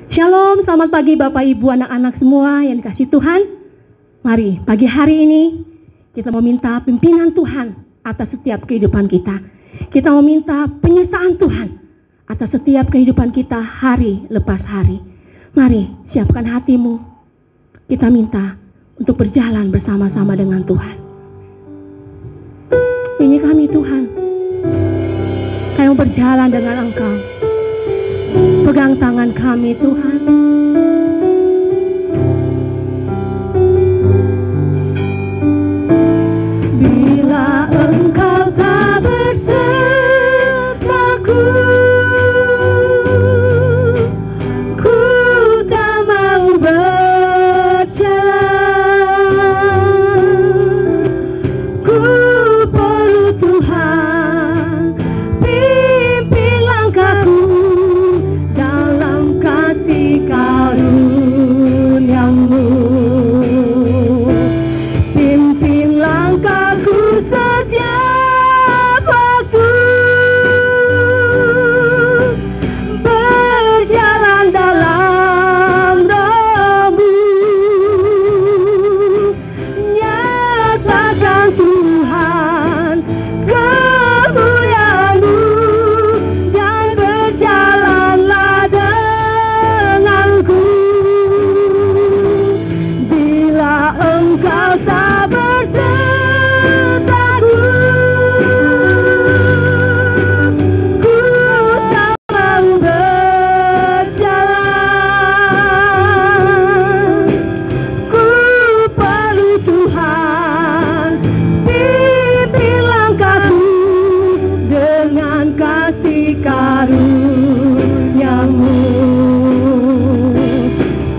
Shalom, selamat pagi Bapak Ibu, anak-anak semua yang dikasih Tuhan. Mari pagi hari ini kita mau minta pimpinan Tuhan atas setiap kehidupan kita. Kita mau minta penyertaan Tuhan atas setiap kehidupan kita hari lepas hari. Mari siapkan hatimu. Kita minta untuk berjalan bersama-sama dengan Tuhan. Ini kami Tuhan, kami mau berjalan dengan Engkau. Pegang tangan kami Tuhan. Bila Engkau tak bersertaku, ku tak mau berjalan. Ku perlu Tuhan, pimpin langkahku dalam kasih karunia-Mu. Pimpin langkahku setiap waktu, berjalan dalam Roh-Mu. Nyatakan Tuhan kemuliaan-Mu, dan berjalanlah denganku. Bila Engkau tak bersertaku, ku tak mau berjalan. Ku perlu Tuhan, pimpin langkahku dengan kasih karunia-Mu.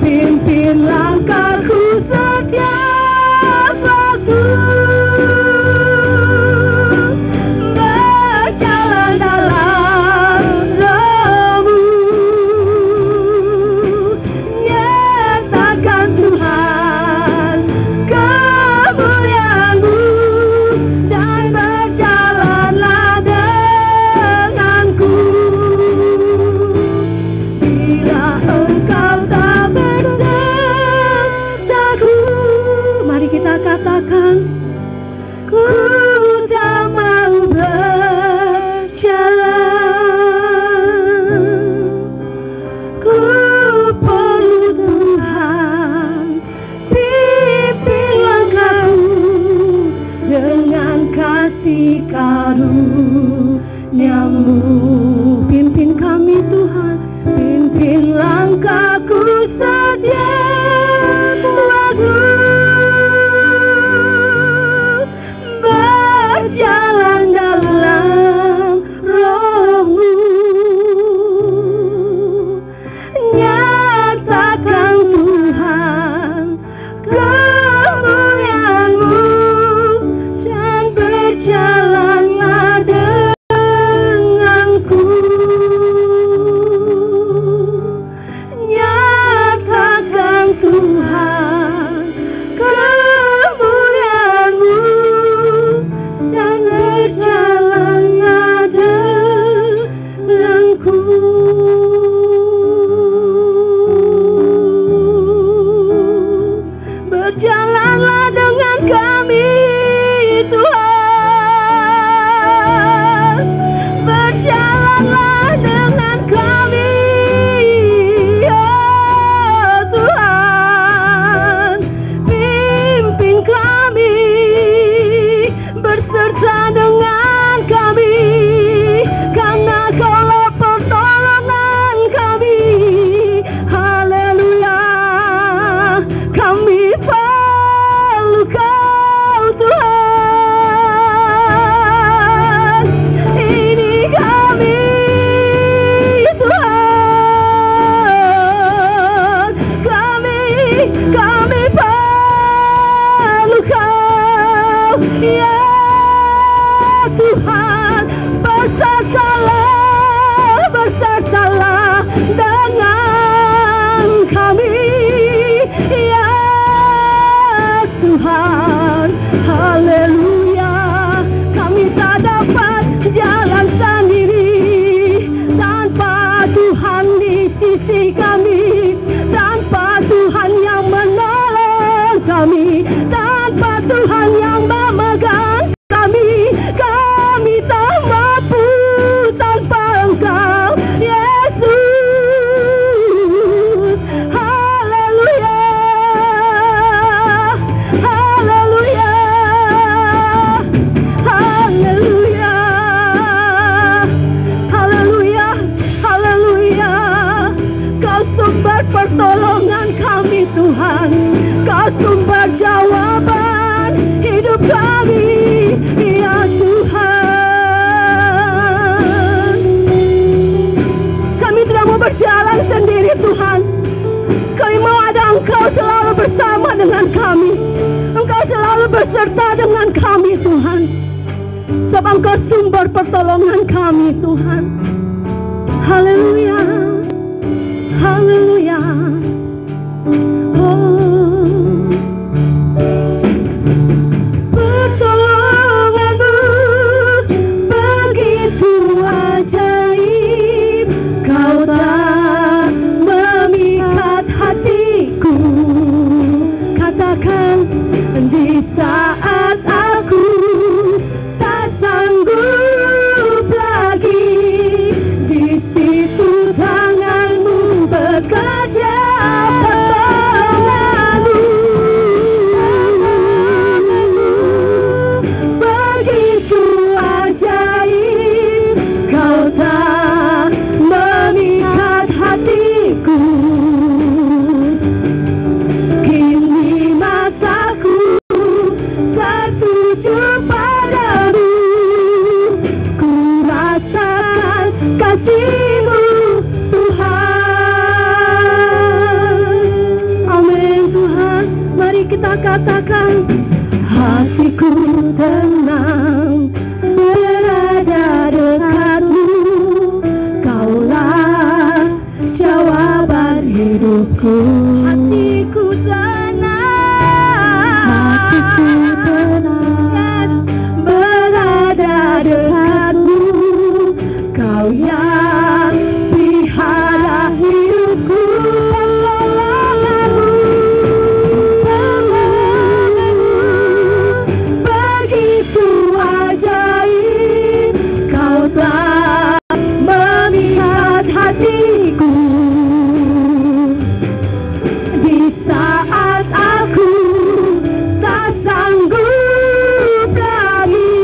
Pimpin langkahku setiap waktu, berjalan dalam Roh-Mu. Nyatakan Tuhan kemuliaan-Mu, dan berjalanlah denganku. Bila Engkau tak bersertaku, mari kita katakan, ku tak mau berjalan. Ku perlu Tuhan, pimpin langkahku dengan kasih karunia-Mu. Pimpin kami Tuhan, pimpin langkahku Kau sumber pertolongan kami Tuhan, Kau sumber jawaban hidup kami, ya Tuhan. Kami tidak mau berjalan sendiri Tuhan, kami mau ada Engkau selalu bersama dengan kami, Engkau selalu beserta dengan kami Tuhan, sebab Engkau sumber pertolongan kami Tuhan. Haleluya, haleluya. Oh, pertolongan-Mu begitu ajaib, Kau tak memikat hatiku. Katakan, di saat aku tak sanggup lagi, di situ tangan-Mu bekerja, pertolongan-Mu begitu ajaib, Kau tak memikat hatiku. Kini mataku tertuju padamu, ku rasakan kasih-Mu Tuhan. Amin Tuhan. Mari kita katakan, hatiku tenang berada dekat-Mu, Kaulah jawaban hidupku. Hatiku tenang, yes, berada dekat-Mu, Kau yang pelihara hidupku. Pertolongan-Mu begitu ajaib, Kau telah memikat hatiku. Di saat aku tak sanggup lagi,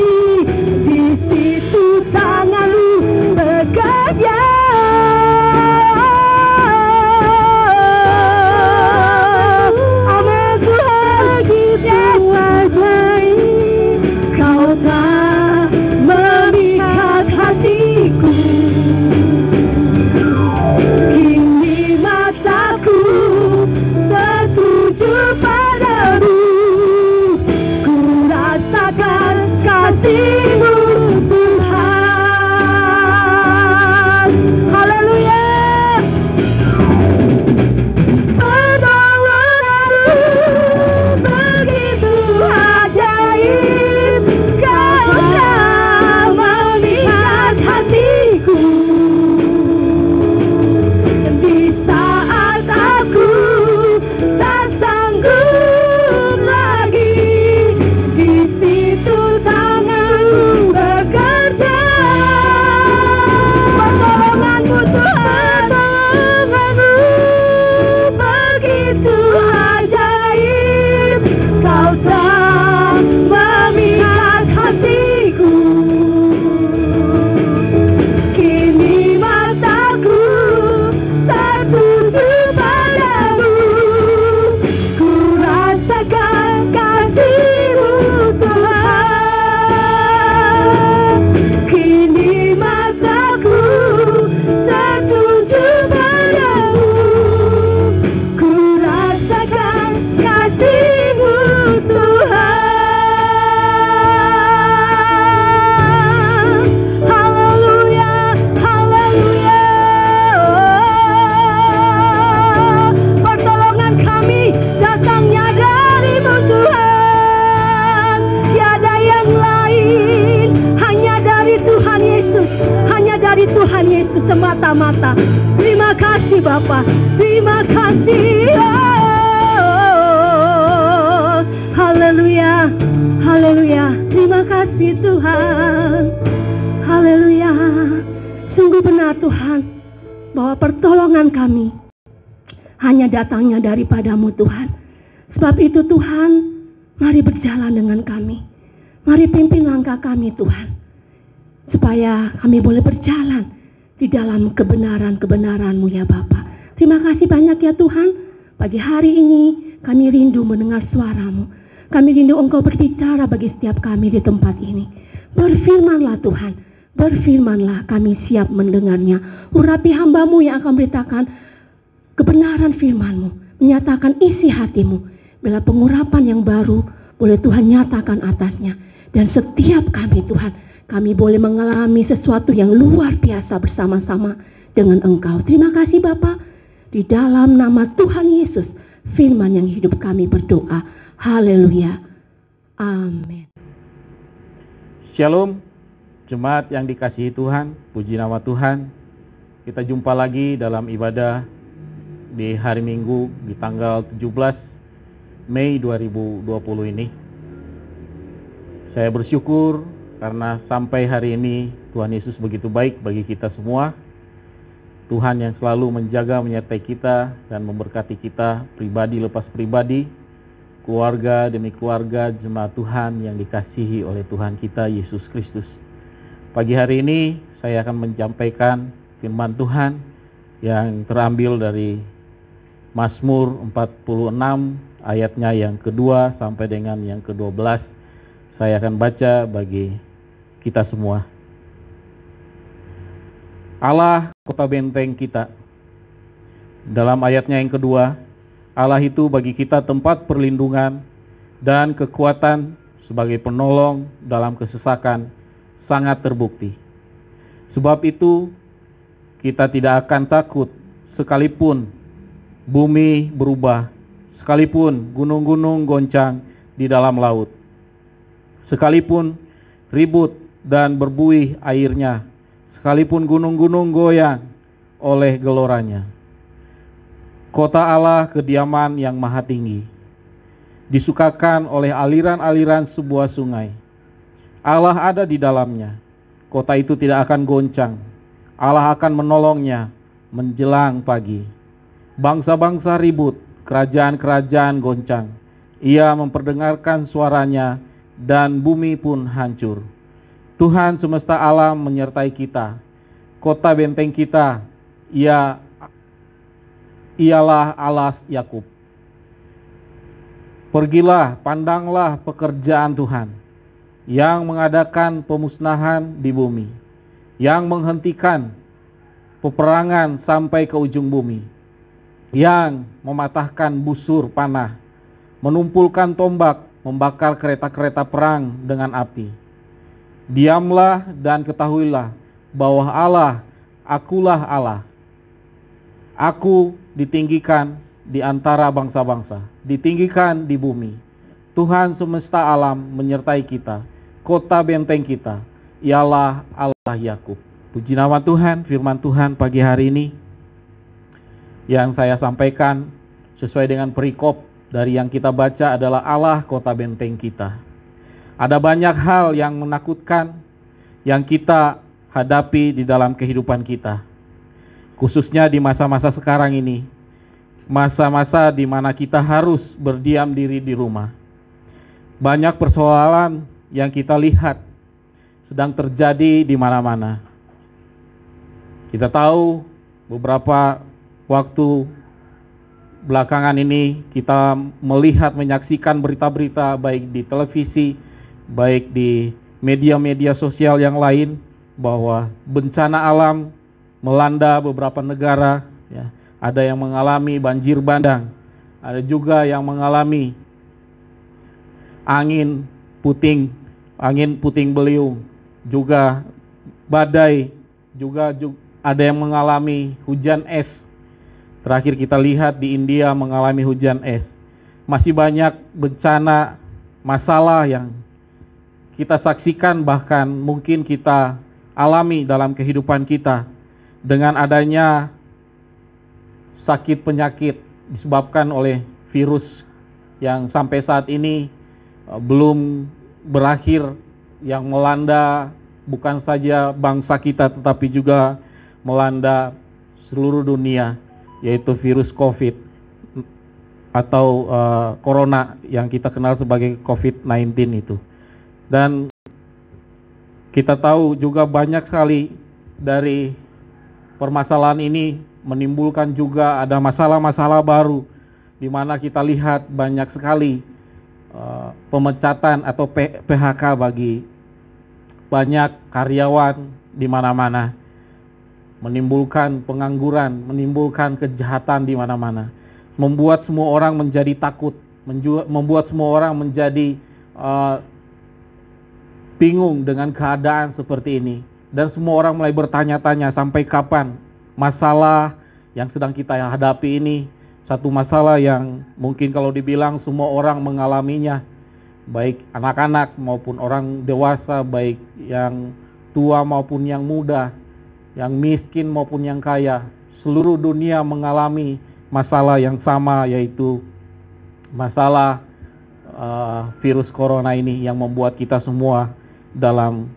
di situ tangan-Mu bekerja. Amin Tuhan. Begitu ajaib, Kau tak memikat hatiku. Kini mataku tertuju padamu, ku rasakan kasih-Mu Tuhan. Haleluya. Pertolongan-Mu begitu ajaib, Kau tak memikat hatiku. Di saat aku tak sanggup lagi, di situ tangan-Mu bekerja. Pertolongan-Mu Tuhan, pertolongan-Mu begitu ajaib, Kau tak memikat hatiku. Kini mataku tertuju padamu, ku rasakan kasih-Mu Tuhan. Kini mataku tertuju padamu, ku rasakan kasih-Mu Tuhan. Haleluya, haleluya. Pertolongan kami datangnya dari-Mu Tuhan, tiada yang lain, hanya dari Tuhan Yesus, hanya dari Tuhan Yesus semata-mata. Terima kasih Bapa, terima kasih. Haleluya, haleluya. Terima kasih Tuhan. Haleluya. Sungguh benar Tuhan, bahwa pertolongan kami hanya datangnya daripada-Mu Tuhan. Sebab itu Tuhan, mari berjalan dengan kami. Mari pimpin langkah kami Tuhan, supaya kami boleh berjalan di dalam kebenaran-kebenaran-Mu ya Bapa. Terima kasih banyak ya Tuhan. Pagi hari ini kami rindu mendengar suara-Mu. Kami rindu Engkau berbicara bagi setiap kami di tempat ini. Berfirmanlah Tuhan, berfirmanlah, kami siap mendengarnya. Urapi hamba-Mu yang akan beritakan kebenaran firman-Mu, menyatakan isi hati-Mu. Bila pengurapan yang baru boleh Tuhan nyatakan atasnya. Dan setiap kami Tuhan, kami boleh mengalami sesuatu yang luar biasa bersama-sama dengan Engkau. Terima kasih Bapa. Di dalam nama Tuhan Yesus, firman yang hidup kami berdoa. Haleluya. Amin. Shalom, jemaat yang dikasihi Tuhan, puji nama Tuhan. Kita jumpa lagi dalam ibadah di hari Minggu di tanggal 17 Mei 2020 ini. Saya bersyukur karena sampai hari ini Tuhan Yesus begitu baik bagi kita semua. Tuhan yang selalu menjaga, menyertai kita dan memberkati kita pribadi lepas pribadi, keluarga demi keluarga, jemaat Tuhan yang dikasihi oleh Tuhan kita Yesus Kristus. Pagi hari ini saya akan menyampaikan firman Tuhan yang terambil dari Mazmur 46 ayatnya yang kedua sampai dengan yang ke-12. Saya akan baca bagi kita semua. Allah kota benteng kita. Dalam ayatnya yang kedua, Allah itu bagi kita tempat perlindungan dan kekuatan sebagai penolong dalam kesesakan sangat terbukti. Sebab itu kita tidak akan takut sekalipun bumi berubah, sekalipun gunung-gunung goncang di dalam laut, sekalipun ribut dan berbuih airnya, sekalipun gunung-gunung goyang oleh geloranya. Kota Allah kediaman yang maha tinggi, disukakan oleh aliran-aliran sebuah sungai. Allah ada di dalamnya, kota itu tidak akan goncang. Allah akan menolongnya menjelang pagi. Bangsa-bangsa ribut, kerajaan-kerajaan goncang. Ia memperdengarkan suaranya dan bumi pun hancur. Tuhan semesta alam menyertai kita. Kota benteng kita, ialah Allah Yakub. Pergilah, pandanglah pekerjaan Tuhan, yang mengadakan pemusnahan di bumi, yang menghentikan peperangan sampai ke ujung bumi, yang mematahkan busur panah, menumpulkan tombak, membakar kereta-kereta perang dengan api. Diamlah dan ketahuilah bahwa Allah, akulah Allah. Aku ditinggikan di antara bangsa-bangsa, ditinggikan di bumi. Tuhan semesta alam menyertai kita. Kota benteng kita ialah Allah Yakub. Puji nama Tuhan. Firman Tuhan pagi hari ini yang saya sampaikan sesuai dengan perikop dari yang kita baca adalah Allah kota benteng kita. Ada banyak hal yang menakutkan yang kita hadapi di dalam kehidupan kita, khususnya di masa-masa sekarang ini, masa-masa di mana kita harus berdiam diri di rumah. Banyak persoalan yang kita lihat sedang terjadi di mana-mana. Kita tahu beberapa waktu belakangan ini kita melihat, menyaksikan berita-berita baik di televisi, baik di media-media sosial yang lain, bahwa bencana alam melanda beberapa negara, ya. Ada yang mengalami banjir bandang, ada juga yang mengalami angin puting beliung, juga badai, juga ada yang mengalami hujan es. Terakhir kita lihat di India mengalami hujan es. Masih banyak bencana, masalah yang kita saksikan, bahkan mungkin kita alami dalam kehidupan kita dengan adanya sakit penyakit disebabkan oleh virus yang sampai saat ini belum berakhir, yang melanda bukan saja bangsa kita tetapi juga melanda seluruh dunia, yaitu virus COVID atau corona yang kita kenal sebagai COVID-19 itu. Dan kita tahu juga banyak sekali dari permasalahan ini menimbulkan juga ada masalah-masalah baru, di mana kita lihat banyak sekali pemecatan atau PHK bagi banyak karyawan di mana-mana, menimbulkan pengangguran, menimbulkan kejahatan di mana-mana, membuat semua orang menjadi takut, membuat semua orang menjadi bingung dengan keadaan seperti ini. Dan semua orang mulai bertanya-tanya, sampai kapan masalah yang sedang kita hadapi ini, satu masalah yang mungkin kalau dibilang semua orang mengalaminya, baik anak-anak maupun orang dewasa, baik yang tua maupun yang muda, yang miskin maupun yang kaya. Seluruh dunia mengalami masalah yang sama, yaitu masalah virus corona ini yang membuat kita semua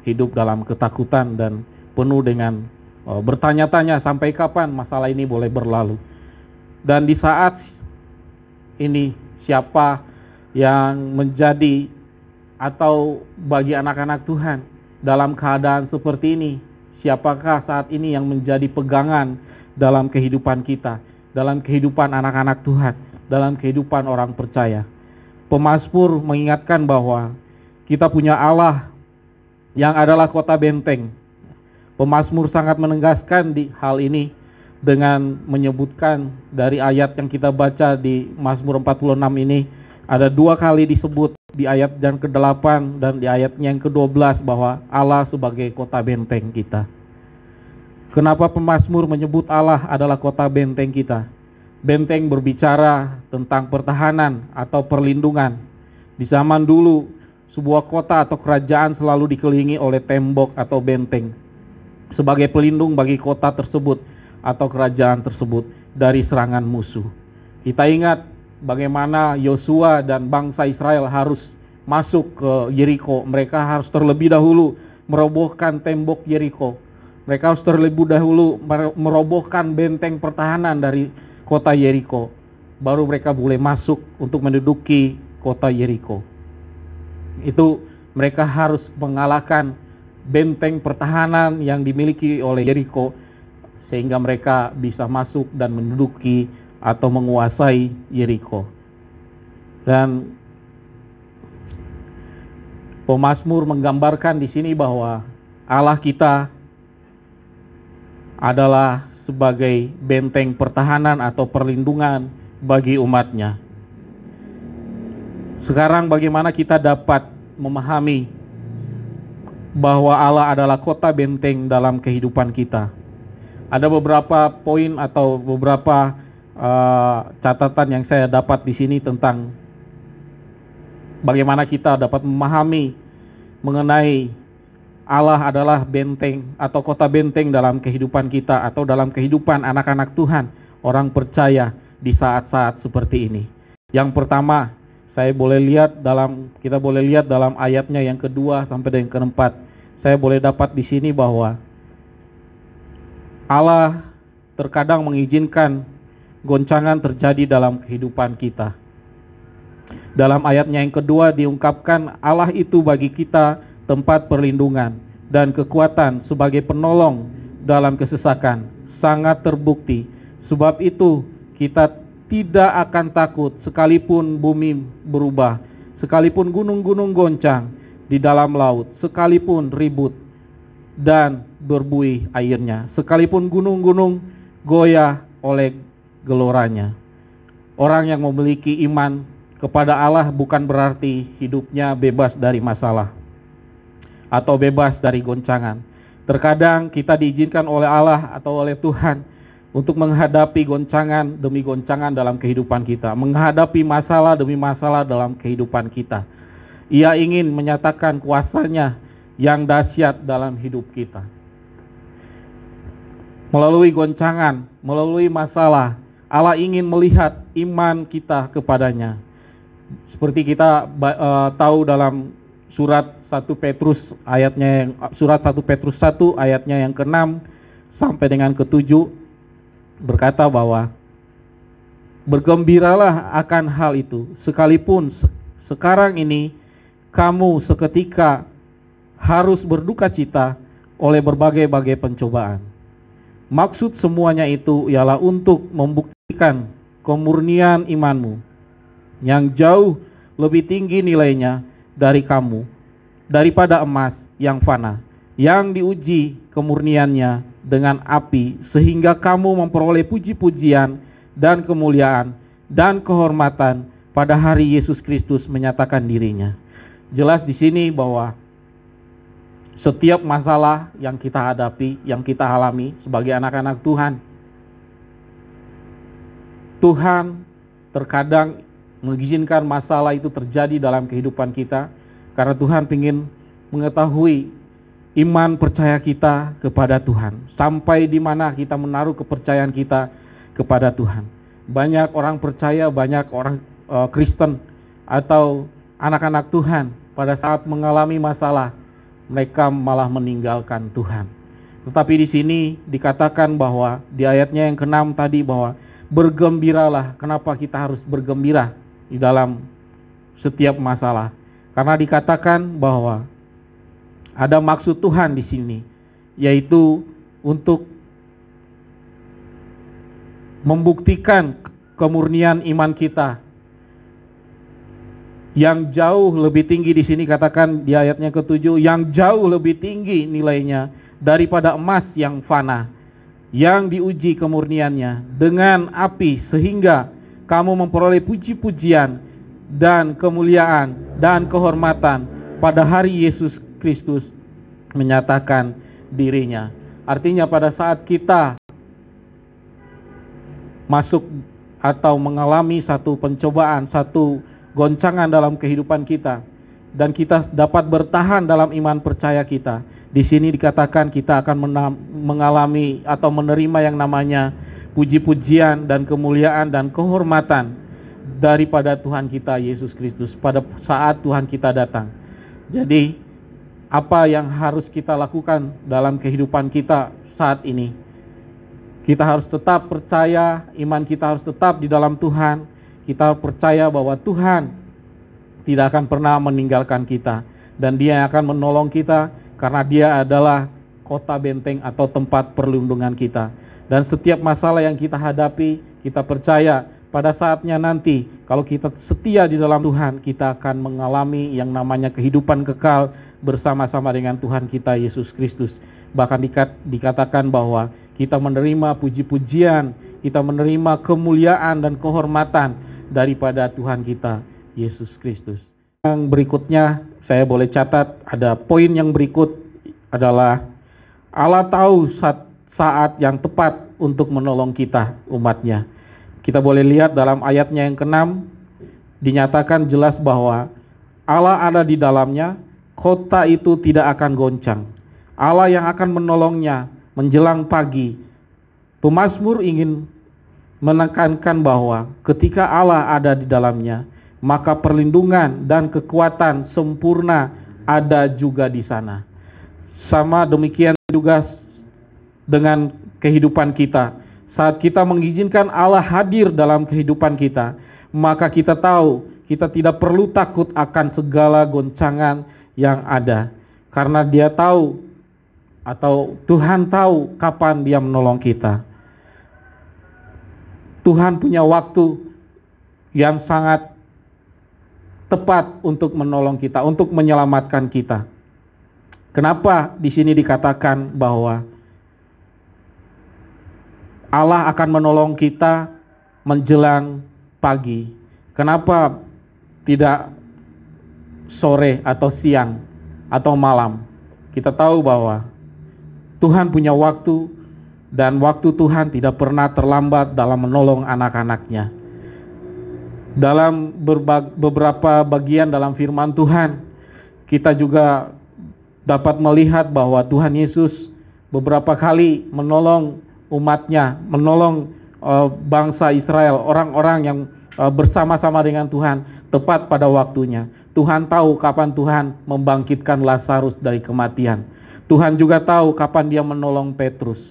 hidup dalam ketakutan dan penuh dengan bertanya-tanya sampai kapan masalah ini boleh berlalu. Dan di saat ini, siapa yang menjadi atau bagi anak-anak Tuhan dalam keadaan seperti ini, siapakah saat ini yang menjadi pegangan dalam kehidupan kita, dalam kehidupan anak-anak Tuhan, dalam kehidupan orang percaya? Pemazmur mengingatkan bahwa kita punya Allah yang adalah kota benteng. Pemazmur sangat menegaskan di hal ini dengan menyebutkan dari ayat yang kita baca di Mazmur 46 ini, ada 2 kali disebut di ayat yang ke-8 dan di ayatnya yang ke-12 bahwa Allah sebagai kota benteng kita. Kenapa pemazmur menyebut Allah adalah kota benteng kita? Benteng berbicara tentang pertahanan atau perlindungan. Di zaman dulu, sebuah kota atau kerajaan selalu dikelilingi oleh tembok atau benteng sebagai pelindung bagi kota tersebut atau kerajaan tersebut dari serangan musuh. Kita ingat bagaimana Yosua dan bangsa Israel harus masuk ke Yeriko. Mereka harus terlebih dahulu merobohkan tembok Yeriko. Mereka harus terlebih dahulu merobohkan benteng pertahanan dari kota Yeriko, baru mereka boleh masuk untuk menduduki kota Yeriko. Itu mereka harus mengalahkan benteng pertahanan yang dimiliki oleh Yeriko, sehingga mereka bisa masuk dan menduduki atau menguasai Yeriko. Dan pemazmur menggambarkan di sini bahwa Allah kita adalah sebagai benteng pertahanan atau perlindungan bagi umatnya. Sekarang bagaimana kita dapat memahami bahwa Allah adalah kota benteng dalam kehidupan kita? Ada beberapa poin atau beberapa catatan yang saya dapat di sini tentang bagaimana kita dapat memahami mengenai Allah adalah benteng atau kota benteng dalam kehidupan kita atau dalam kehidupan anak-anak Tuhan, orang percaya di saat-saat seperti ini. Yang pertama, kita boleh lihat dalam ayatnya yang kedua sampai dengan keempat. Saya boleh dapat di sini bahwa Allah terkadang mengizinkan goncangan terjadi dalam kehidupan kita. Dalam ayatnya yang kedua diungkapkan Allah itu bagi kita tempat perlindungan dan kekuatan sebagai penolong dalam kesesakan. Sangat terbukti. Sebab itu kita tidak akan takut sekalipun bumi berubah, sekalipun gunung-gunung goncang di dalam laut, sekalipun ribut dan berbuih airnya, sekalipun gunung-gunung goyah oleh geloranya. Orang yang memiliki iman kepada Allah bukan berarti hidupnya bebas dari masalah atau bebas dari goncangan. Terkadang kita diizinkan oleh Allah atau oleh Tuhan untuk menghadapi goncangan demi goncangan dalam kehidupan kita, menghadapi masalah demi masalah dalam kehidupan kita. Ia ingin menyatakan kuasanya yang dahsyat dalam hidup kita. Melalui goncangan, melalui masalah, Allah ingin melihat iman kita kepadanya. Seperti kita tahu dalam surat 1 Petrus ayatnya surat 1 Petrus 1 ayatnya yang ke-6 sampai dengan ke-7 berkata bahwa bergembiralah akan hal itu, sekalipun sekarang ini kamu seketika harus berduka cita oleh berbagai-bagai pencobaan. Maksud semuanya itu ialah untuk membuktikan kemurnian imanmu yang jauh lebih tinggi nilainya dari kamu, daripada emas yang fana, yang diuji kemurniannya dengan api, sehingga kamu memperoleh puji-pujian dan kemuliaan dan kehormatan pada hari Yesus Kristus menyatakan dirinya. Jelas di sini bahwa setiap masalah yang kita hadapi, yang kita alami sebagai anak-anak Tuhan, Tuhan terkadang mengizinkan masalah itu terjadi dalam kehidupan kita karena Tuhan ingin mengetahui iman percaya kita kepada Tuhan, sampai di mana kita menaruh kepercayaan kita kepada Tuhan. Banyak orang percaya, banyak orang Kristen atau anak-anak Tuhan pada saat mengalami masalah, mereka malah meninggalkan Tuhan. Tetapi di sini dikatakan bahwa di ayatnya yang ke-6 tadi bahwa bergembiralah. Kenapa kita harus bergembira di dalam setiap masalah? Karena dikatakan bahwa ada maksud Tuhan di sini, yaitu untuk membuktikan kemurnian iman kita yang jauh lebih tinggi. Di sini katakan di ayatnya ke-7, yang jauh lebih tinggi nilainya daripada emas yang fana, yang diuji kemurniannya dengan api, sehingga kamu memperoleh puji-pujian dan kemuliaan dan kehormatan pada hari Yesus Kristus menyatakan dirinya. Artinya pada saat kita masuk atau mengalami satu pencobaan, satu goncangan dalam kehidupan kita, dan kita dapat bertahan dalam iman percaya kita, di sini dikatakan kita akan mengalami atau menerima yang namanya puji-pujian dan kemuliaan dan kehormatan daripada Tuhan kita Yesus Kristus pada saat Tuhan kita datang. Jadi apa yang harus kita lakukan dalam kehidupan kita saat ini? Kita harus tetap percaya, iman kita harus tetap di dalam Tuhan. Kita percaya bahwa Tuhan tidak akan pernah meninggalkan kita, dan Dia yang akan menolong kita karena Dia adalah kota benteng atau tempat perlindungan kita. Dan setiap masalah yang kita hadapi, kita percaya pada saatnya nanti kalau kita setia di dalam Tuhan, kita akan mengalami yang namanya kehidupan kekal bersama-sama dengan Tuhan kita Yesus Kristus. Bahkan dikatakan bahwa kita menerima puji-pujian, kita menerima kemuliaan dan kehormatan daripada Tuhan kita Yesus Kristus. Yang berikutnya saya boleh catat, ada poin yang berikut adalah Allah tahu saat yang tepat untuk menolong kita, umatnya. Kita boleh lihat dalam ayatnya yang ke-6, dinyatakan jelas bahwa Allah ada di dalamnya, kota itu tidak akan goncang. Allah yang akan menolongnya menjelang pagi. Pemazmur ingin menekankan bahwa ketika Allah ada di dalamnya, maka perlindungan dan kekuatan sempurna ada juga di sana. Sama demikian juga dengan kehidupan kita. Saat kita mengizinkan Allah hadir dalam kehidupan kita, maka kita tahu kita tidak perlu takut akan segala goncangan yang ada, karena Dia tahu atau Tuhan tahu kapan Dia menolong kita. Tuhan punya waktu yang sangat tepat untuk menolong kita, untuk menyelamatkan kita. Kenapa di sini dikatakan bahwa Allah akan menolong kita menjelang pagi? Kenapa tidak sore atau siang atau malam? Kita tahu bahwa Tuhan punya waktu, dan waktu Tuhan tidak pernah terlambat dalam menolong anak-anaknya. Dalam beberapa bagian dalam firman Tuhan, kita juga dapat melihat bahwa Tuhan Yesus beberapa kali menolong umatnya, menolong bangsa Israel, orang-orang yang bersama-sama dengan Tuhan tepat pada waktunya. Tuhan tahu kapan Tuhan membangkitkan Lazarus dari kematian. Tuhan juga tahu kapan Dia menolong Petrus.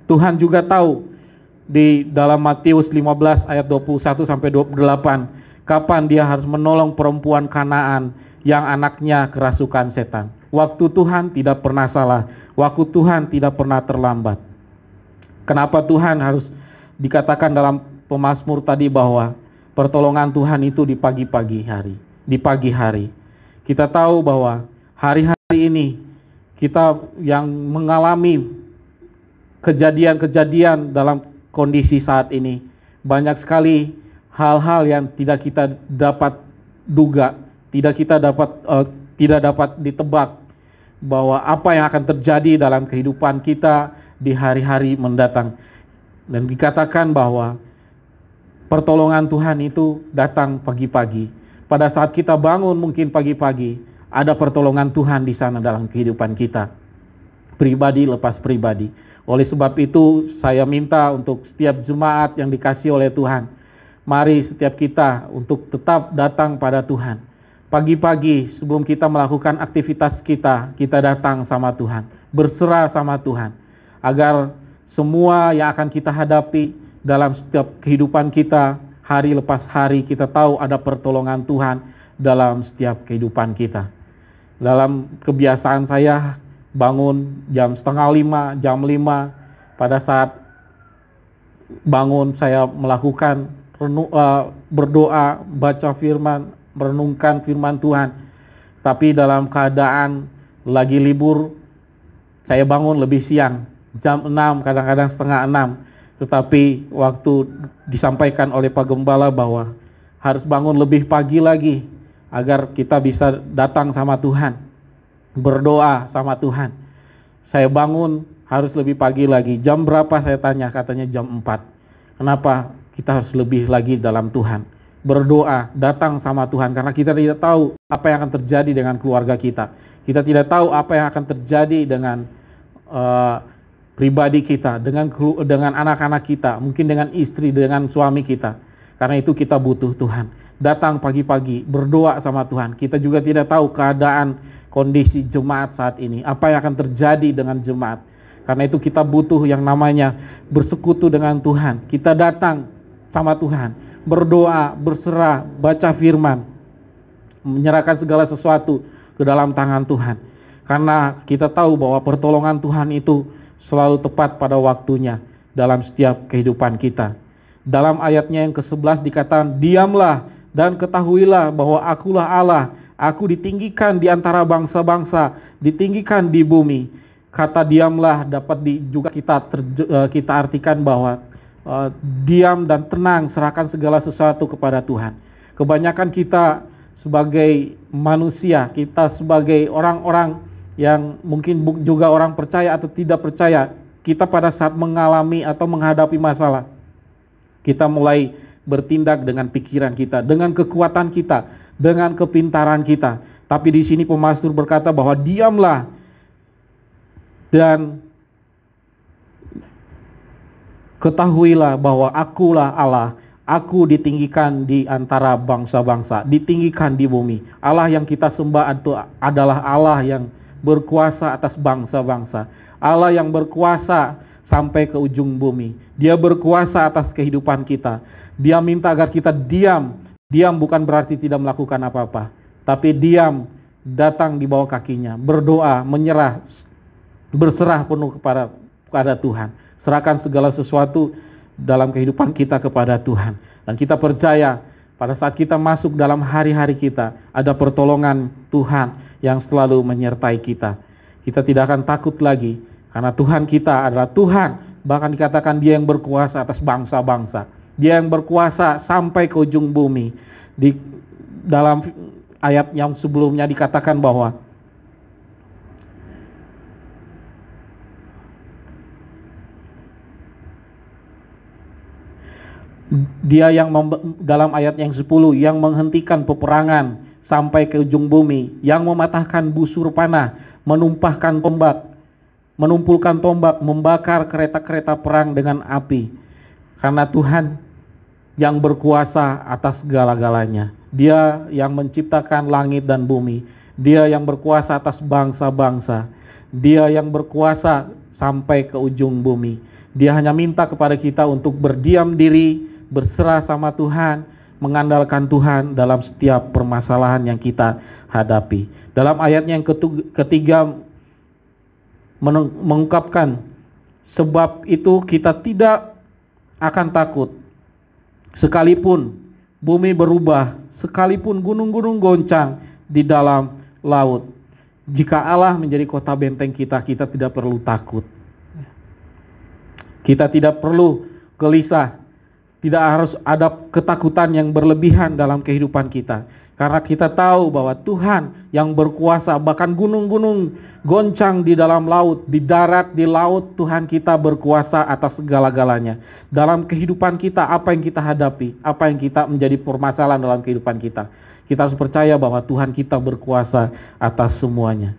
Tuhan juga tahu di dalam Matius 15 ayat 21 sampai 28 kapan Dia harus menolong perempuan Kanaan yang anaknya kerasukan setan. Waktu Tuhan tidak pernah salah, waktu Tuhan tidak pernah terlambat. Kenapa Tuhan harus dikatakan dalam pemazmur tadi bahwa pertolongan Tuhan itu di pagi-pagi hari, di pagi hari. Kita tahu bahwa hari-hari ini kita yang mengalami kejadian-kejadian dalam kondisi saat ini, banyak sekali hal-hal yang tidak kita dapat duga, tidak dapat ditebak bahwa apa yang akan terjadi dalam kehidupan kita di hari-hari mendatang. Dan dikatakan bahwa pertolongan Tuhan itu datang pagi-pagi. Pada saat kita bangun mungkin pagi-pagi, ada pertolongan Tuhan di sana dalam kehidupan kita, pribadi lepas pribadi. Oleh sebab itu saya minta untuk setiap jemaat yang dikasihi oleh Tuhan, mari setiap kita untuk tetap datang pada Tuhan. Pagi-pagi sebelum kita melakukan aktivitas kita, kita datang sama Tuhan, berserah sama Tuhan, agar semua yang akan kita hadapi dalam setiap kehidupan kita, hari lepas hari, kita tahu ada pertolongan Tuhan dalam setiap kehidupan kita. Dalam kebiasaan saya bangun jam 4:30, jam 5, pada saat bangun saya melakukan berdoa, baca firman, merenungkan firman Tuhan. Tapi dalam keadaan lagi libur, saya bangun lebih siang, jam 6, kadang-kadang setengah 6. Tetapi waktu disampaikan oleh Pak Gembala bahwa harus bangun lebih pagi lagi agar kita bisa datang sama Tuhan, berdoa sama Tuhan. Saya bangun harus lebih pagi lagi. Jam berapa saya tanya, katanya jam 4. Kenapa? Kita harus lebih lagi dalam Tuhan, berdoa, datang sama Tuhan, karena kita tidak tahu apa yang akan terjadi dengan keluarga kita. Kita tidak tahu apa yang akan terjadi dengan pribadi kita, dengan anak-anak kita, mungkin dengan istri, dengan suami kita. Karena itu kita butuh Tuhan. Datang pagi-pagi, berdoa sama Tuhan. Kita juga tidak tahu keadaan kondisi jemaat saat ini, apa yang akan terjadi dengan jemaat. Karena itu kita butuh yang namanya bersekutu dengan Tuhan. Kita datang sama Tuhan, berdoa, berserah, baca firman, menyerahkan segala sesuatu ke dalam tangan Tuhan. Karena kita tahu bahwa pertolongan Tuhan itu selalu tepat pada waktunya dalam setiap kehidupan kita. Dalam ayatnya yang ke-11 dikatakan, diamlah dan ketahuilah bahwa akulah Allah, aku ditinggikan di antara bangsa-bangsa, ditinggikan di bumi. Kata diamlah dapat juga kita artikan bahwa diam dan tenang, serahkan segala sesuatu kepada Tuhan. Kebanyakan kita sebagai manusia, kita sebagai orang-orang yang mungkin juga orang percaya atau tidak percaya, kita pada saat mengalami atau menghadapi masalah, kita mulai bertindak dengan pikiran kita, dengan kekuatan kita, dengan kepintaran kita. Tapi di sini pemazmur berkata bahwa diamlah dan ketahuilah bahwa akulah Allah, aku ditinggikan di antara bangsa-bangsa, ditinggikan di bumi. Allah yang kita sembah itu adalah Allah yang berkuasa atas bangsa-bangsa, Allah yang berkuasa sampai ke ujung bumi. Dia berkuasa atas kehidupan kita. Dia minta agar kita diam. Diam bukan berarti tidak melakukan apa-apa, tapi diam, datang di bawah kakinya, berdoa, menyerah, berserah penuh kepada Tuhan. Serahkan segala sesuatu dalam kehidupan kita kepada Tuhan. Dan kita percaya pada saat kita masuk dalam hari-hari kita, ada pertolongan Tuhan yang selalu menyertai kita. Kita tidak akan takut lagi, karena Tuhan kita adalah Tuhan. Bahkan dikatakan Dia yang berkuasa atas bangsa-bangsa. Dia yang berkuasa sampai ke ujung bumi. Di dalam ayat yang sebelumnya dikatakan bahwa Dia yang dalam ayat yang 10 yang menghentikan peperangan sampai ke ujung bumi, yang mematahkan busur panah, menumpahkan tombak, menumpulkan tombak, membakar kereta-kereta perang dengan api. Karena Tuhan yang berkuasa atas segala-galanya. Dia yang menciptakan langit dan bumi. Dia yang berkuasa atas bangsa-bangsa. Dia yang berkuasa sampai ke ujung bumi. Dia hanya minta kepada kita untuk berdiam diri, berserah sama Tuhan, mengandalkan Tuhan dalam setiap permasalahan yang kita hadapi. Dalam ayatnya yang ketiga mengungkapkan Sebab itu kita tidak akan takut. Sekalipun bumi berubah, sekalipun gunung-gunung goncang di dalam laut. Jika Allah menjadi kota benteng kita, kita tidak perlu takut. Kita tidak perlu gelisah. Tidak harus ada ketakutan yang berlebihan dalam kehidupan kita. Karena kita tahu bahwa Tuhan yang berkuasa, bahkan gunung-gunung goncang di dalam laut, di darat, di laut, Tuhan kita berkuasa atas segala-galanya. Dalam kehidupan kita, apa yang kita hadapi, apa yang kita menjadi permasalahan dalam kehidupan kita, kita harus percaya bahwa Tuhan kita berkuasa atas semuanya.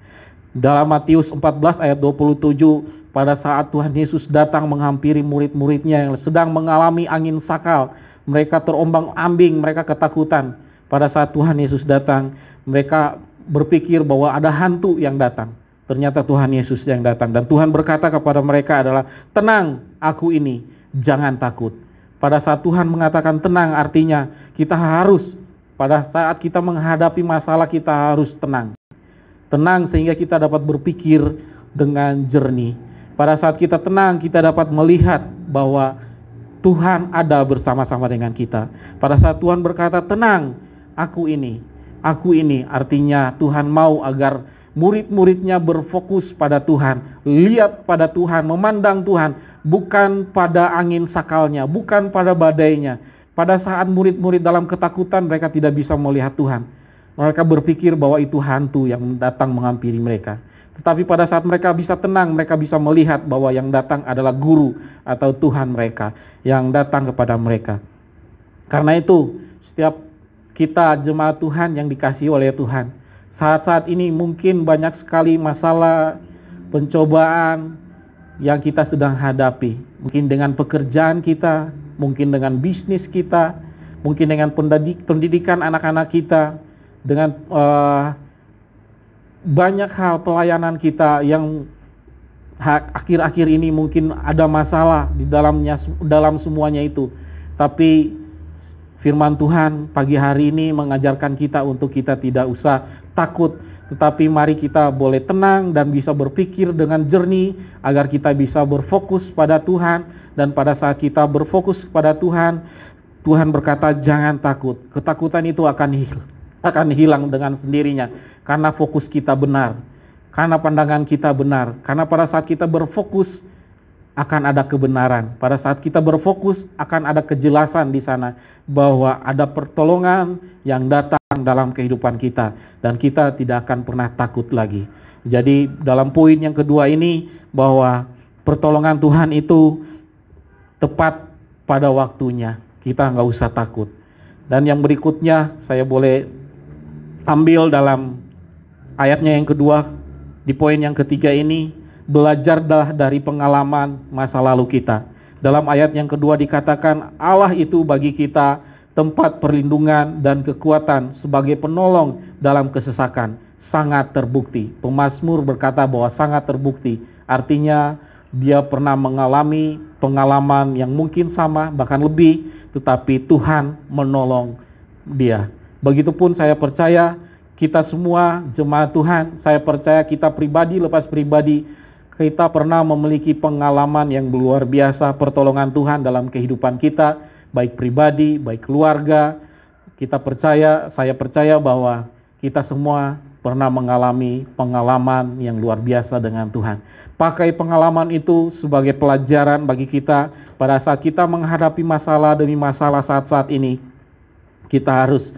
Dalam Matius 14 ayat 27, pada saat Tuhan Yesus datang menghampiri murid-muridnya yang sedang mengalami angin sakal, mereka terombang-ambing, mereka ketakutan. Pada saat Tuhan Yesus datang, mereka berpikir bahwa ada hantu yang datang. Ternyata Tuhan Yesus yang datang. Dan Tuhan berkata kepada mereka adalah, tenang, aku ini, jangan takut. Pada saat Tuhan mengatakan tenang, artinya kita harus, pada saat kita menghadapi masalah, kita harus tenang. Tenang sehingga kita dapat berpikir dengan jernih. Pada saat kita tenang, kita dapat melihat bahwa Tuhan ada bersama-sama dengan kita. Pada saat Tuhan berkata, tenang, aku ini, artinya Tuhan mau agar murid-muridnya berfokus pada Tuhan, lihat pada Tuhan, memandang Tuhan, bukan pada angin sakalnya, bukan pada badainya. Pada saat murid-murid dalam ketakutan, mereka tidak bisa melihat Tuhan. Mereka berpikir bahwa itu hantu yang datang menghampiri mereka. Tetapi pada saat mereka bisa tenang, mereka bisa melihat bahwa yang datang adalah guru atau Tuhan mereka yang datang kepada mereka. Karena itu, setiap kita jemaat Tuhan yang dikasihi oleh Tuhan, saat-saat ini mungkin banyak sekali masalah, pencobaan yang kita sedang hadapi. Mungkin dengan pekerjaan kita, mungkin dengan bisnis kita, mungkin dengan pendidikan anak-anak kita, dengan banyak hal pelayanan kita yang akhir-akhir ini mungkin ada masalah di dalam semuanya itu. Tapi firman Tuhan pagi hari ini mengajarkan kita untuk kita tidak usah takut, tetapi mari kita boleh tenang dan bisa berpikir dengan jernih agar kita bisa berfokus pada Tuhan. Dan pada saat kita berfokus pada Tuhan, Tuhan berkata jangan takut. Ketakutan itu akan hilang dengan sendirinya karena fokus kita benar, karena pandangan kita benar. Karena pada saat kita berfokus akan ada kebenaran. Pada saat kita berfokus akan ada kejelasan di sana bahwa ada pertolongan yang datang dalam kehidupan kita dan kita tidak akan pernah takut lagi. Jadi dalam poin yang kedua ini bahwa pertolongan Tuhan itu tepat pada waktunya. Kita nggak usah takut. Dan yang berikutnya saya boleh ambil dalam ayatnya yang kedua di poin yang ketiga ini, belajarlah dari pengalaman masa lalu kita. Dalam ayat yang kedua dikatakan Allah itu bagi kita tempat perlindungan dan kekuatan sebagai penolong dalam kesesakan. Sangat terbukti. Pemazmur berkata bahwa sangat terbukti. Artinya dia pernah mengalami pengalaman yang mungkin sama bahkan lebih, tetapi Tuhan menolong dia. Begitupun saya percaya kita semua jemaat Tuhan, saya percaya kita pribadi lepas pribadi, kita pernah memiliki pengalaman yang luar biasa, pertolongan Tuhan dalam kehidupan kita, baik pribadi, baik keluarga. Saya percaya bahwa kita semua pernah mengalami pengalaman yang luar biasa dengan Tuhan. Pakai pengalaman itu sebagai pelajaran bagi kita pada saat kita menghadapi masalah demi masalah saat-saat ini. Kita harus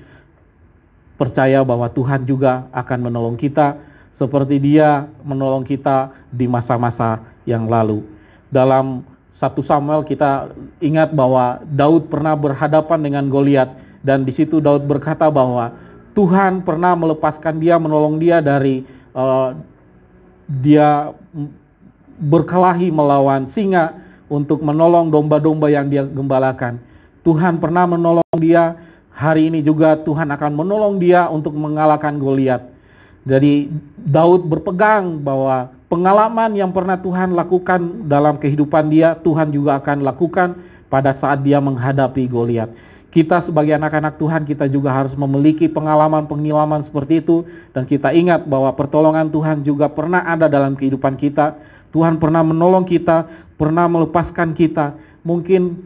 percaya bahwa Tuhan juga akan menolong kita seperti Dia menolong kita di masa-masa yang lalu. Dalam 1 Samuel kita ingat bahwa Daud pernah berhadapan dengan Goliat, dan di situ Daud berkata bahwa Tuhan pernah melepaskan dia, menolong dia dari dia berkelahi melawan singa untuk menolong domba-domba yang dia gembalakan. Tuhan pernah menolong dia, hari ini juga Tuhan akan menolong dia untuk mengalahkan Goliat. Jadi Daud berpegang bahwa pengalaman yang pernah Tuhan lakukan dalam kehidupan dia, Tuhan juga akan lakukan pada saat dia menghadapi Goliat. Kita sebagai anak-anak Tuhan, kita juga harus memiliki pengalaman-pengalaman seperti itu. Dan kita ingat bahwa pertolongan Tuhan juga pernah ada dalam kehidupan kita. Tuhan pernah menolong kita pernah melepaskan kita. Mungkin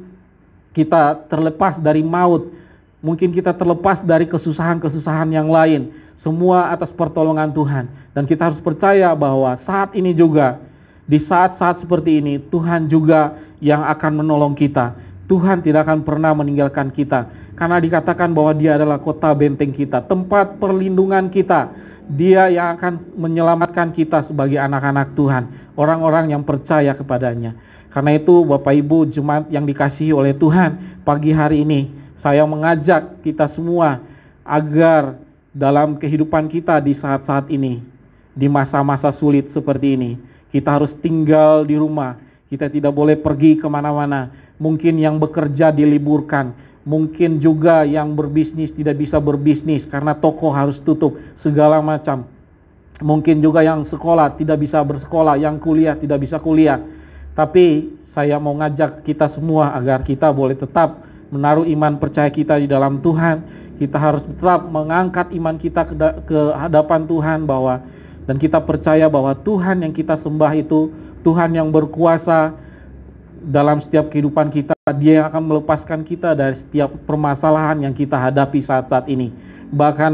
kita terlepas dari maut, mungkin kita terlepas dari kesusahan-kesusahan yang lain. Semua atas pertolongan Tuhan. Dan kita harus percaya bahwa saat ini juga, di saat-saat seperti ini, Tuhan juga yang akan menolong kita. Tuhan tidak akan pernah meninggalkan kita. Karena dikatakan bahwa Dia adalah kota benteng kita, tempat perlindungan kita. Dia yang akan menyelamatkan kita sebagai anak-anak Tuhan, orang-orang yang percaya kepadanya. Karena itu Bapak Ibu jemaat yang dikasihi oleh Tuhan, pagi hari ini saya mengajak kita semua agar dalam kehidupan kita di saat-saat ini, di masa-masa sulit seperti ini, kita harus tinggal di rumah. Kita tidak boleh pergi kemana-mana. Mungkin yang bekerja diliburkan, mungkin juga yang berbisnis tidak bisa berbisnis karena toko harus tutup, segala macam. Mungkin juga yang sekolah tidak bisa bersekolah, yang kuliah tidak bisa kuliah. Tapi saya mau ngajak kita semua agar kita boleh tetap menaruh iman percaya kita di dalam Tuhan. Kita harus tetap mengangkat iman kita ke hadapan Tuhan, dan kita percaya bahwa Tuhan yang kita sembah itu Tuhan yang berkuasa dalam setiap kehidupan kita. Dia yang akan melepaskan kita dari setiap permasalahan yang kita hadapi saat-saat ini. Bahkan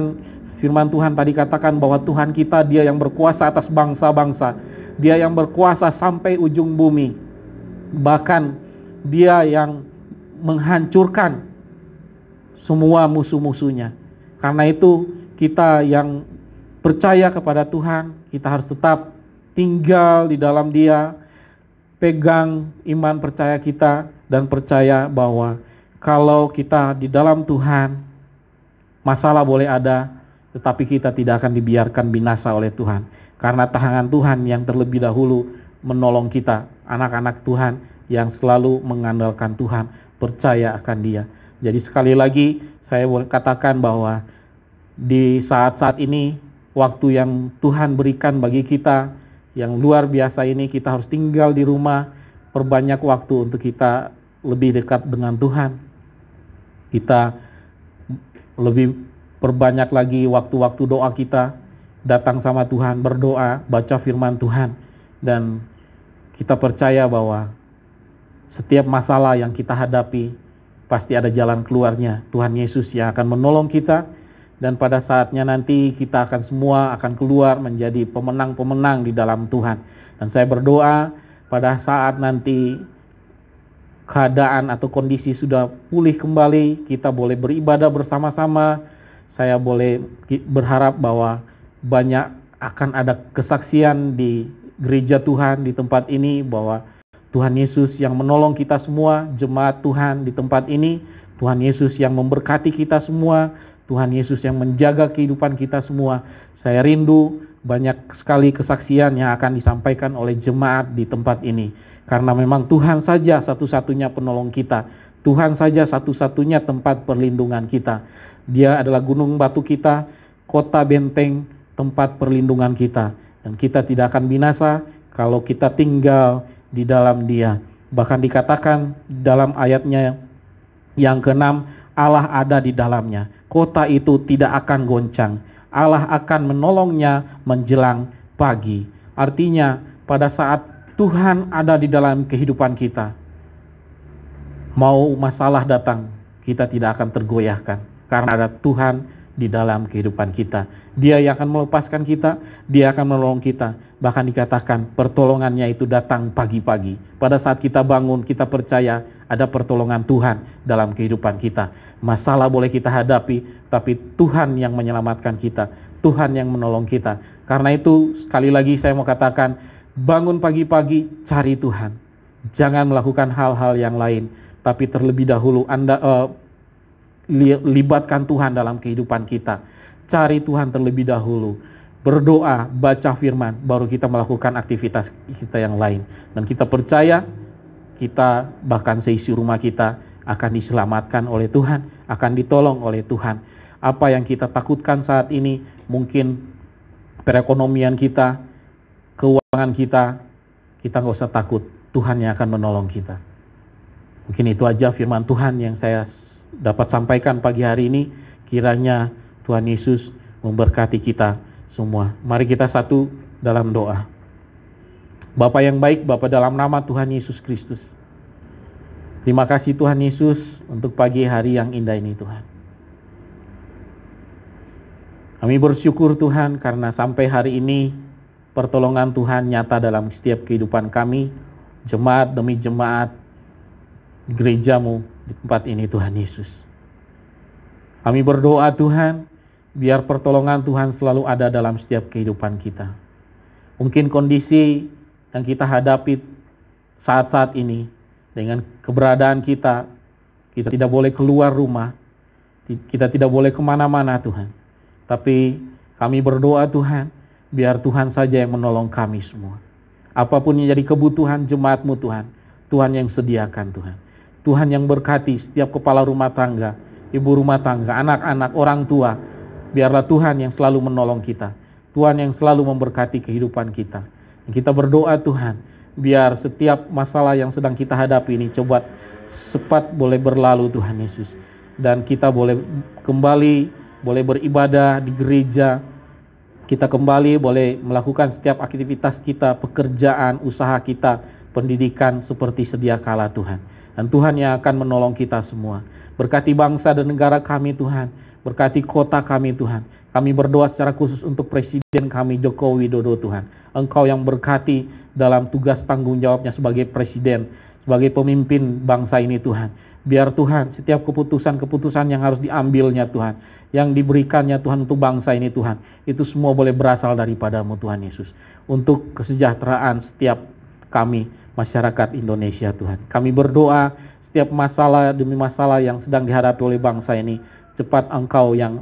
firman Tuhan tadi katakan bahwa Tuhan kita Dia yang berkuasa atas bangsa-bangsa. Dia yang berkuasa sampai ujung bumi. Bahkan Dia yang menghancurkan semua musuh-musuhnya. Karena itu kita yang percaya kepada Tuhan, kita harus tetap tinggal di dalam Dia, pegang iman percaya kita, dan percaya bahwa kalau kita di dalam Tuhan, masalah boleh ada, tetapi kita tidak akan dibiarkan binasa oleh Tuhan. Karena tangan Tuhan yang terlebih dahulu menolong kita, anak-anak Tuhan yang selalu mengandalkan Tuhan, percaya akan Dia. Jadi sekali lagi saya boleh katakan bahwa di saat-saat ini, waktu yang Tuhan berikan bagi kita yang luar biasa ini, kita harus tinggal di rumah, perbanyak waktu untuk kita lebih dekat dengan Tuhan. Kita lebih perbanyak lagi waktu-waktu doa kita, datang sama Tuhan, berdoa, baca firman Tuhan. Dan kita percaya bahwa setiap masalah yang kita hadapi, pasti ada jalan keluarnya. Tuhan Yesus yang akan menolong kita, dan pada saatnya nanti kita akan semua akan keluar menjadi pemenang-pemenang di dalam Tuhan. Dan saya berdoa pada saat nanti keadaan atau kondisi sudah pulih kembali, kita boleh beribadah bersama-sama. Saya boleh berharap bahwa banyak akan ada kesaksian di gereja Tuhan di tempat ini, bahwa Tuhan Yesus yang menolong kita semua, jemaat Tuhan di tempat ini. Tuhan Yesus yang memberkati kita semua. Tuhan Yesus yang menjaga kehidupan kita semua. Saya rindu banyak sekali kesaksian yang akan disampaikan oleh jemaat di tempat ini. Karena memang Tuhan saja satu-satunya penolong kita. Tuhan saja satu-satunya tempat perlindungan kita. Dia adalah gunung batu kita, kota benteng, tempat perlindungan kita. Dan kita tidak akan binasa kalau kita tinggal di dalam Dia. Bahkan dikatakan dalam ayatnya yang ke-6, Allah ada di dalamnya. Kota itu tidak akan goncang. Allah akan menolongnya menjelang pagi. Artinya pada saat Tuhan ada di dalam kehidupan kita, mau masalah datang, kita tidak akan tergoyahkan. Karena ada Tuhan di dalam kehidupan kita. Dia yang akan melepaskan kita, Dia akan menolong kita. Bahkan dikatakan pertolongannya itu datang pagi-pagi. Pada saat kita bangun, kita percaya ada pertolongan Tuhan dalam kehidupan kita. Masalah boleh kita hadapi, tapi Tuhan yang menyelamatkan kita, Tuhan yang menolong kita. Karena itu sekali lagi saya mau katakan, bangun pagi-pagi, cari Tuhan. Jangan melakukan hal-hal yang lain, tapi terlebih dahulu Anda libatkan Tuhan dalam kehidupan kita. Cari Tuhan terlebih dahulu. Berdoa, baca firman, baru kita melakukan aktivitas kita yang lain. Dan kita percaya, kita bahkan seisi rumah kita akan diselamatkan oleh Tuhan, akan ditolong oleh Tuhan. Apa yang kita takutkan saat ini, mungkin perekonomian kita, keuangan kita nggak usah takut. Tuhan yang akan menolong kita. Mungkin itu aja firman Tuhan yang saya dapat sampaikan pagi hari ini. Kiranya Tuhan Yesus memberkati kita semua. Mari kita satu dalam doa. Bapa yang baik, Bapa dalam nama Tuhan Yesus Kristus, terima kasih Tuhan Yesus untuk pagi hari yang indah ini Tuhan. Kami bersyukur Tuhan karena sampai hari ini pertolongan Tuhan nyata dalam setiap kehidupan kami, jemaat demi jemaat, gereja-Mu di tempat ini Tuhan Yesus. Kami berdoa Tuhan, biar pertolongan Tuhan selalu ada dalam setiap kehidupan kita. Mungkin kondisi yang kita hadapi saat-saat ini, dengan keberadaan kita tidak boleh keluar rumah, kita tidak boleh kemana-mana Tuhan. Tapi kami berdoa Tuhan, biar Tuhan saja yang menolong kami semua. Apapun yang jadi kebutuhan jemaat-Mu Tuhan, Tuhan yang sediakan Tuhan. Tuhan yang berkati setiap kepala rumah tangga, ibu rumah tangga, anak-anak, orang tua. Biarlah Tuhan yang selalu menolong kita. Tuhan yang selalu memberkati kehidupan kita. Kita berdoa Tuhan, biar setiap masalah yang sedang kita hadapi ini cepat boleh berlalu Tuhan Yesus. Dan kita boleh kembali, boleh beribadah di gereja, kita kembali boleh melakukan setiap aktivitas kita, pekerjaan, usaha kita, pendidikan seperti sedia kala Tuhan. Dan Tuhan yang akan menolong kita semua. Berkati bangsa dan negara kami Tuhan, berkati kota kami Tuhan. Kami berdoa secara khusus untuk Presiden kami Joko Widodo Tuhan. Engkau yang berkati dalam tugas tanggung jawabnya sebagai Presiden, sebagai pemimpin bangsa ini Tuhan. Biar Tuhan setiap keputusan-keputusan yang harus diambilnya Tuhan, yang diberikannya Tuhan untuk bangsa ini Tuhan, itu semua boleh berasal daripada-Mu Tuhan Yesus, untuk kesejahteraan setiap kami masyarakat Indonesia Tuhan. Kami berdoa setiap masalah demi masalah yang sedang dihadapi oleh bangsa ini, cepat Engkau yang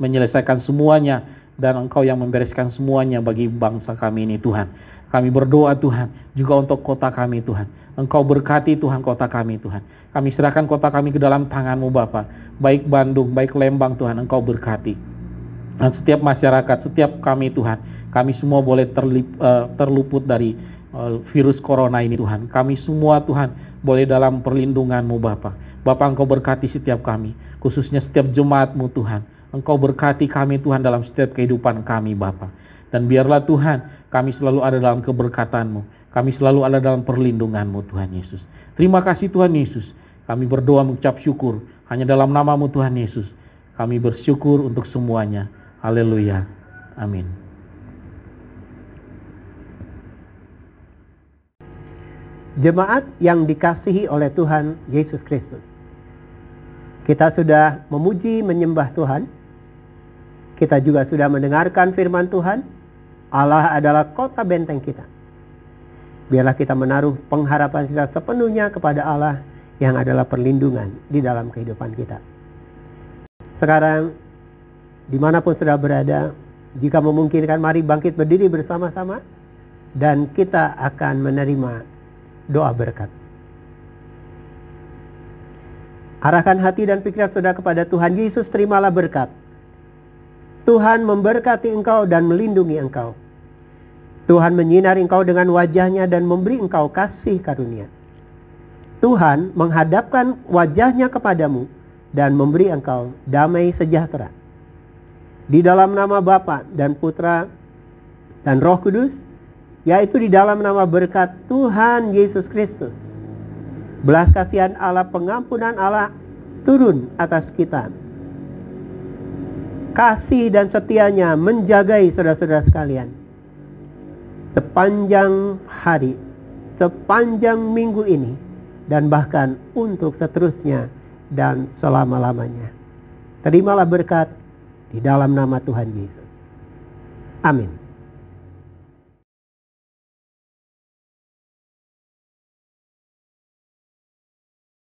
menyelesaikan semuanya, dan Engkau yang membereskan semuanya bagi bangsa kami ini Tuhan. Kami berdoa Tuhan juga untuk kota kami Tuhan. Engkau berkati Tuhan kota kami Tuhan. Kami serahkan kota kami ke dalam tangan-Mu Bapa. Baik Bandung, baik Lembang Tuhan, Engkau berkati. Dan setiap masyarakat, setiap kami Tuhan, kami semua boleh terluput dari virus corona ini Tuhan. Kami semua Tuhan boleh dalam perlindungan-Mu Bapa. Bapa Engkau berkati setiap kami, khususnya setiap jemaat-Mu Tuhan. Engkau berkati kami Tuhan dalam setiap kehidupan kami Bapa. Dan biarlah Tuhan kami selalu ada dalam keberkatan-Mu. Kami selalu ada dalam perlindungan-Mu Tuhan Yesus. Terima kasih Tuhan Yesus. Kami berdoa mengucap syukur hanya dalam nama-Mu Tuhan Yesus. Kami bersyukur untuk semuanya. Haleluya. Amin. Jemaat yang dikasihi oleh Tuhan Yesus Kristus, kita sudah memuji menyembah Tuhan. Kita juga sudah mendengarkan firman Tuhan. Allah adalah kota benteng kita. Biarlah kita menaruh pengharapan kita sepenuhnya kepada Allah yang adalah perlindungan di dalam kehidupan kita. Sekarang, dimanapun sudah berada, jika memungkinkan mari bangkit berdiri bersama-sama dan kita akan menerima doa berkat. Arahkan hati dan pikiran saudara kepada Tuhan Yesus, terimalah berkat. Tuhan memberkati engkau dan melindungi engkau. Tuhan menyinari engkau dengan wajah-Nya dan memberi engkau kasih karunia. Tuhan menghadapkan wajah-Nya kepadamu dan memberi engkau damai sejahtera. Di dalam nama Bapa dan Putra dan Roh Kudus, yaitu di dalam nama berkat Tuhan Yesus Kristus, belas kasihan Allah, pengampunan Allah turun atas kita. Kasih dan setia-Nya menjagai saudara-saudara sekalian sepanjang hari, sepanjang minggu ini, dan bahkan untuk seterusnya dan selama-lamanya. Terimalah berkat di dalam nama Tuhan Yesus. Amin.